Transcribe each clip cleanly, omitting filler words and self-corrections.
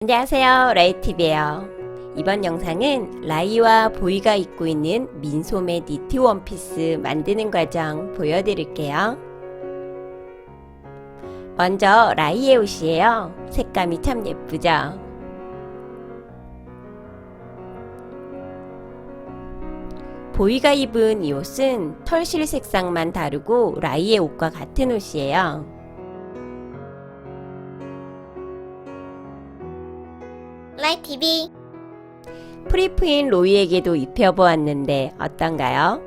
안녕하세요, 라이TV예요. 이번 영상은 라이와 보이가 입고 있는 민소매 니트 원피스 만드는 과정 보여드릴게요. 먼저 라이의 옷이에요. 색감이 참 예쁘죠? 보이가 입은 이 옷은 털실 색상만 다르고 라이의 옷과 같은 옷이에요. 라이TV 프리프인 로이에게도 입혀보았는데 어떤가요?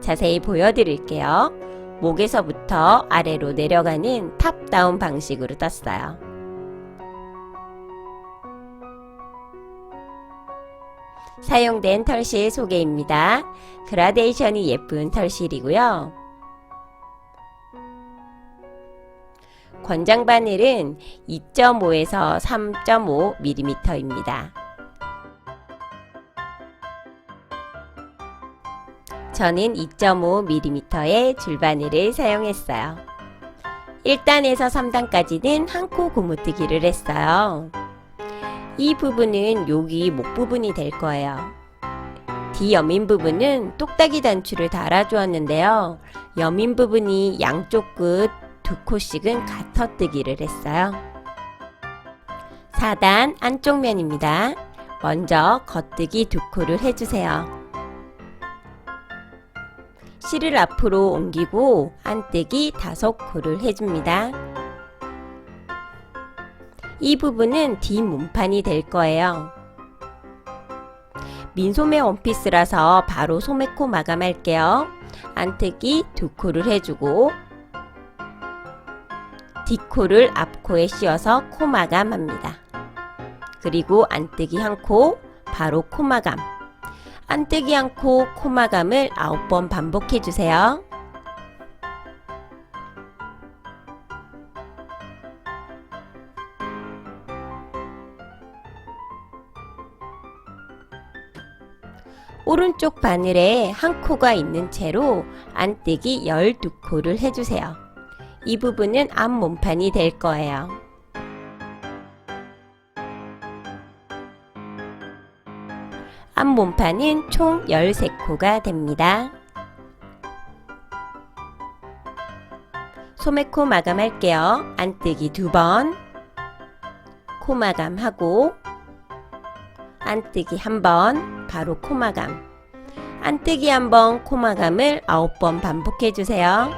자세히 보여드릴게요. 목에서부터 아래로 내려가는 탑다운 방식으로 떴어요. 사용된 털실 소개입니다. 그라데이션이 예쁜 털실이고요. 권장 바늘은 2.5에서 3.5mm입니다. 저는 2.5mm의 줄바늘을 사용했어요. 1단에서 3단까지는 한 코 고무뜨기를 했어요. 이 부분은 여기 목 부분이 될 거예요. 뒤 여민 부분은 똑딱이 단추를 달아주었는데요. 여민 부분이 양쪽 끝 2코씩은 가터뜨기를 했어요. 4단 안쪽 면입니다. 먼저 겉뜨기 2코를 해주세요. 실을 앞으로 옮기고 안뜨기 5코를 해줍니다. 이 부분은 뒷문판이 될 거예요. 민소매 원피스라서 바로 소매코 마감할게요. 안뜨기 2코를 해주고 뒷코를 앞코에 씌워서 코 마감합니다. 그리고 안뜨기 1코, 바로 코 마감. 안뜨기 1코, 코 마감을 9번 반복해 주세요. 오른쪽 바늘에 1코가 있는 채로 안뜨기 12코를 해주세요. 이 부분은 앞 몸판이 될 거예요. 앞 몸판은 총 13코가 됩니다. 소매코 마감할게요. 안뜨기 2번, 코 마감하고 안뜨기 1번, 바로 코 마감. 안뜨기 1번, 코 마감을 9번 반복해 주세요.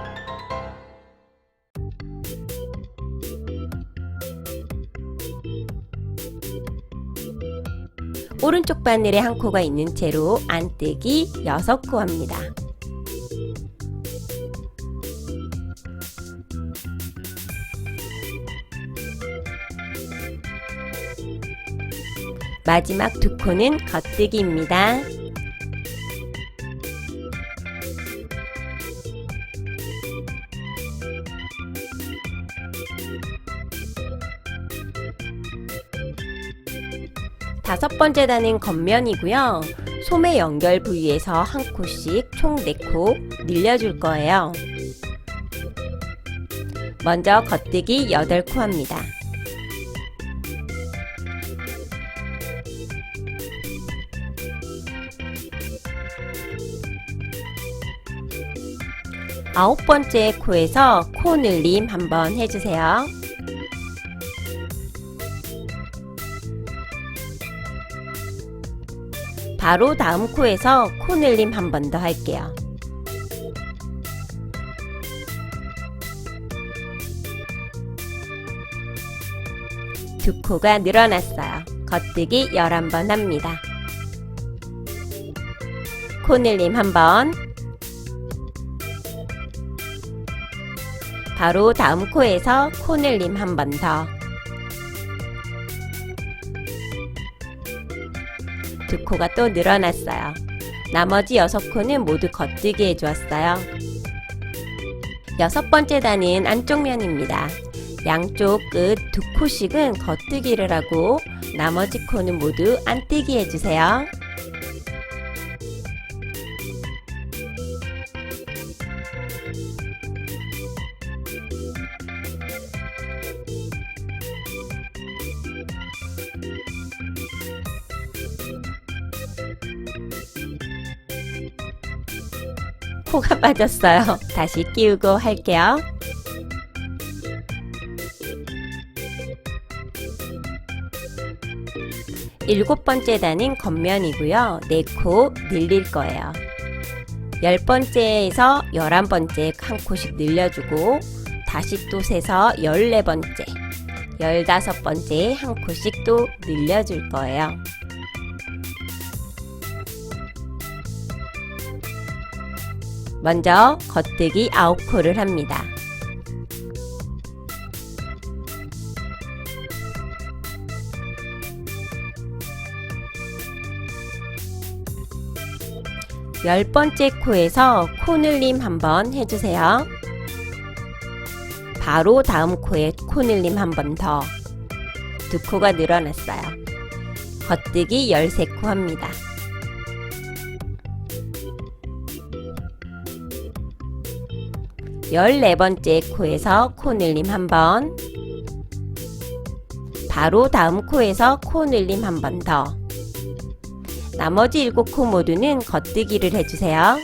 오른쪽 바늘에 1코가 있는 채로 안뜨기 6코 합니다. 마지막 2코는 겉뜨기입니다. 다섯 번째 단은 겉면이고요. 소매 연결 부위에서 1코씩 총 4코 늘려줄 거예요. 먼저 겉뜨기 8코 합니다. 아홉 번째 코에서 코 늘림 한번 해주세요. 바로 다음 코에서 코 늘림 한 번 더 할게요. 두 코가 늘어났어요. 겉뜨기 11번 합니다. 코 늘림 한 번, 바로 다음 코에서 코 늘림 한 번 더, 두 코가 또 늘어났어요. 나머지 6코는 모두 겉뜨기 해주었어요. 여섯 번째 단은 안쪽 면입니다. 양쪽 끝 2코씩은 겉뜨기를 하고 나머지 코는 모두 안뜨기 해주세요. 코가 빠졌어요. 다시 끼우고 할게요. 일곱 번째 단은 겉면이고요. 네 코 늘릴 거예요. 10번째에서 11번째 한 코씩 늘려주고 다시 또 세서 14번째, 15번째에 한 코씩 또 늘려줄 거예요. 먼저 겉뜨기 9코를 합니다. 열 번째 코에서 코늘림 한번 해주세요. 바로 다음 코에 코늘림 한 번 더. 두 코가 늘어났어요. 겉뜨기 13코 합니다. 열네 번째 코에서 코늘림 한 번. 바로 다음 코에서 코늘림 한 번 더. 나머지 7코 모두는 겉뜨기를 해주세요.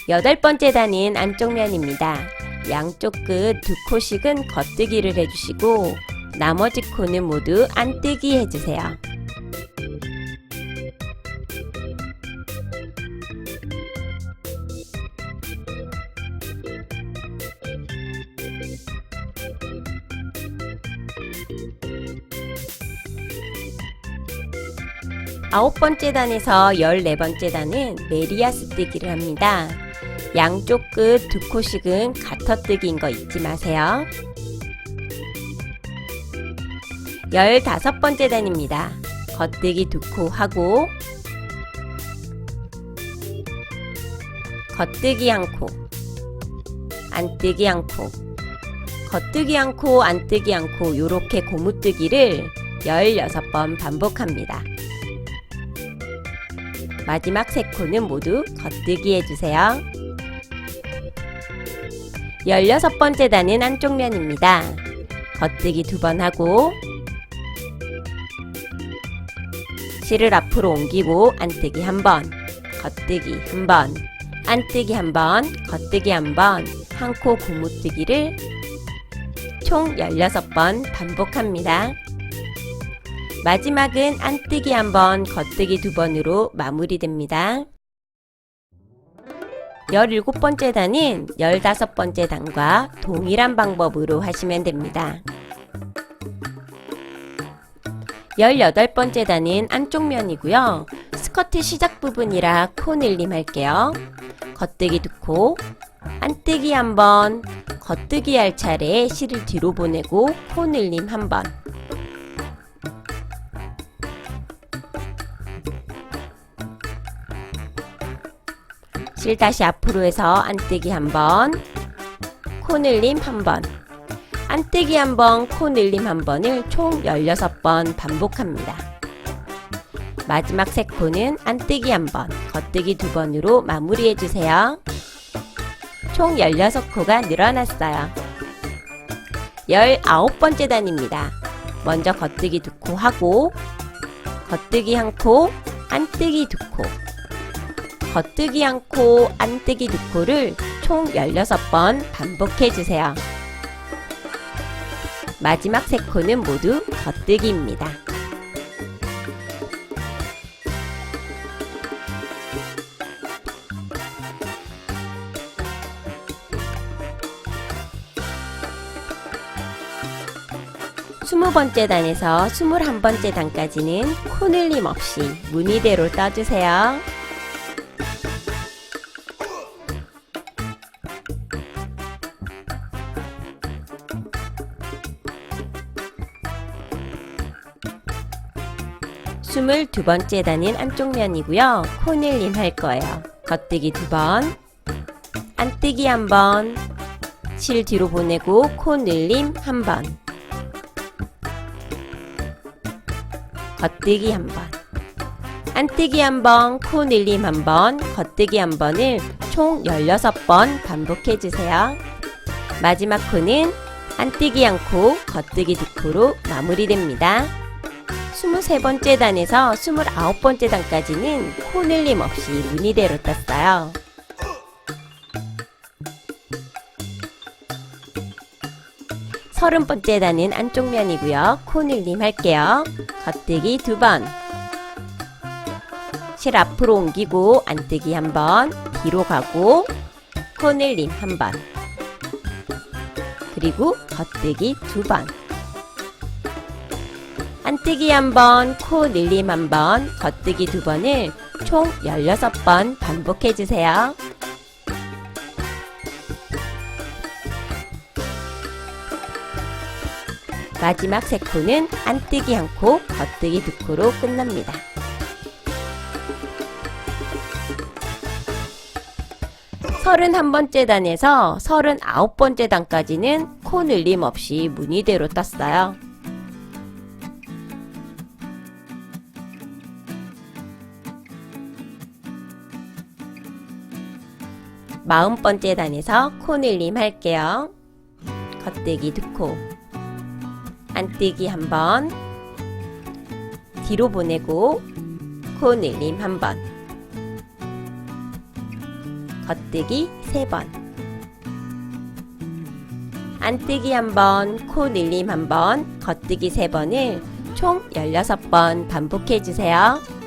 여덟 번째 단은 안쪽 면입니다. 양쪽 끝 2코씩은 겉뜨기를 해주시고 나머지 코는 모두 안뜨기 해주세요. 아홉 번째 단에서 14번째 단은 메리아스 뜨기를 합니다. 양쪽 끝 2코씩은 가터뜨기인 거 잊지 마세요. 15번째 단입니다. 겉뜨기 2코 하고 겉뜨기 1코, 안뜨기 1코, 겉뜨기 1코, 안뜨기 1코 요렇게 고무뜨기를 16번 반복합니다. 마지막 3코는 모두 겉뜨기 해주세요. 16번째 단은 안쪽 면입니다. 겉뜨기 2번 하고 실을 앞으로 옮기고 안뜨기 1번, 겉뜨기 1번, 안뜨기 1번, 겉뜨기 1번, 1코 고무뜨기를 총 16번 반복합니다. 마지막은 안뜨기 1번, 겉뜨기 2번으로 마무리됩니다. 17번째 단은 15번째 단과 동일한 방법으로 하시면 됩니다. 18번째 단은 안쪽 면이고요. 스커트 시작 부분이라 코 늘림 할게요. 겉뜨기 2코, 안뜨기 1번, 겉뜨기 할 차례에 실을 뒤로 보내고 코 늘림 1번. 실 다시 앞으로 해서 안뜨기 1번, 코 늘림 1번, 안뜨기 1번, 코 늘림 1번을 총 16번 반복합니다. 마지막 3코는 안뜨기 1번, 겉뜨기 2번으로 마무리해주세요. 총 16코가 늘어났어요. 19번째 단입니다. 먼저 겉뜨기 2코 하고 겉뜨기 1코, 안뜨기 2코, 겉뜨기 1코, 안뜨기 2코를 총 16번 반복해주세요. 마지막 3코는 모두 겉뜨기입니다. 스무 번째 단에서 21번째 단까지는 코늘림 없이 무늬대로 떠주세요. 스물두 번째 단은 안쪽 면이고요. 코늘림 할 거예요. 겉뜨기 2번, 안뜨기 1번, 실 뒤로 보내고 코늘림 1번, 겉뜨기 1번, 안뜨기 1번, 코늘림 1번, 겉뜨기 1번을 총 16번 반복해주세요. 마지막 코는 안뜨기 1코, 겉뜨기 2코로 마무리됩니다. 23번째 단에서 29번째 단까지는 코늘림 없이 무늬대로 떴어요. 서른 번째 단은 안쪽 면이고요. 코늘림 할게요. 겉뜨기 2번. 실 앞으로 옮기고 안뜨기 1번, 뒤로 가고 코늘림 1번. 그리고 겉뜨기 2번. 안뜨기 1번, 코늘림 1번, 겉뜨기 2번을 총 16번 반복해주세요. 마지막 3코는 안뜨기 1코, 겉뜨기 2코로 끝납니다. 서른한 번째 단에서 39번째 단까지는 코늘림 없이 무늬대로 떴어요. 마흔 번째 단에서 코늘림 할게요. 겉뜨기 2코, 안뜨기 1번, 뒤로 보내고 코늘림 1번, 겉뜨기 3번, 안뜨기 1번, 코늘림 1번, 겉뜨기 3번을 총 16번 반복해주세요.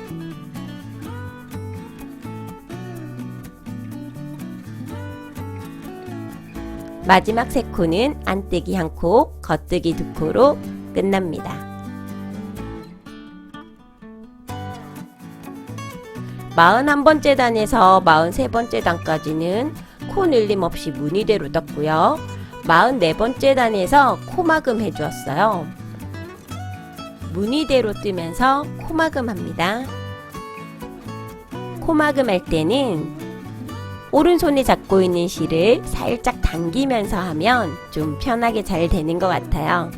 마지막 3코는 안뜨기 1코, 겉뜨기 2코로 끝납니다. 41번째 단에서 43번째 단까지는 코늘림 없이 무늬대로 떴고요. 44번째 단에서 코막음 해주었어요. 무늬대로 뜨면서 코막음 합니다. 코막음 할 때는 오른손에 잡고 있는 실을 살짝 당기면서 하면 좀 편하게 잘 되는 것 같아요.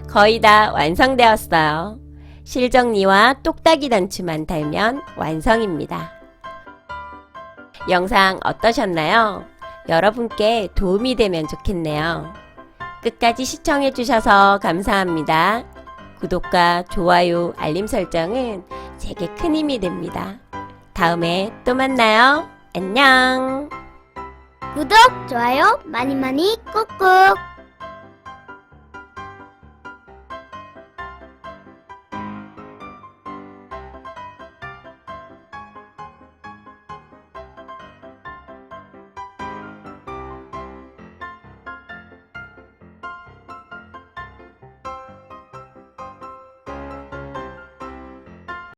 거의 다 완성되었어요. 실 정리와 똑딱이 단추만 달면 완성입니다. 영상 어떠셨나요? 여러분께 도움이 되면 좋겠네요. 끝까지 시청해주셔서 감사합니다. 구독과 좋아요, 알림 설정은 제게 큰 힘이 됩니다. 다음에 또 만나요. 안녕! 구독, 좋아요 많이 많이 꾹꾹.